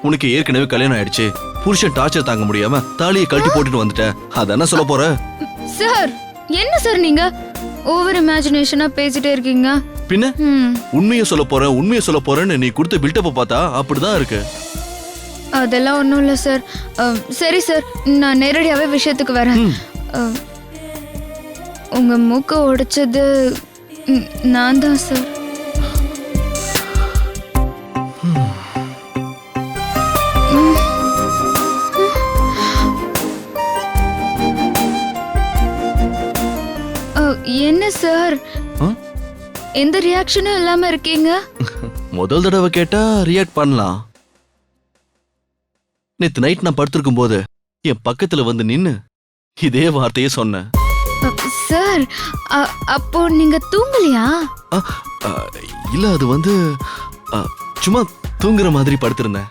உனக்கு ஏற்கனவே கல்யாணம் ஆயிடுச்சு, புருஷன் டார்ச்சர் தாங்க முடியாம தாலியை கழட்டி போட்டுட்டு வந்துட்டேன், அதானே சொல்ல போற? சார் என்ன சார் நீங்க ஓவர் இமேஜினேஷனா பேசிட்டே இருக்கீங்க. பின்ன ம், உண்மையை சொல்ல போறேன்னு நீ கொடுத்த பில்டப்ப பார்த்தா அப்படிதான் இருக்கு. அதெல்லாம் ஒன்றும் இல்லை சார். சரி சார், நான் நேரடியாகவே விஷயத்துக்கு வரேன். அஹ், உங்க மூக்க உடைச்சது நான் தான் சார். என்ன சார் ஆ? எந்த ரியாக்ஷனும் இல்லாம இருக்கீங்க? முதல் தடவை கேட்டா ரியாக்ட் பண்ணலாம். நேத்து நைட் நான் படுத்திருக்கும் போது என் பக்கத்துல வந்து நின்னு இதே வார்த்தையே சொன்னேன். சார் அப்போ நீங்க தூங்கலையா? அ, அ, இல்ல அது வந்து அ, சும்மா தூங்குற மாதிரி படுத்திருந்தேன்.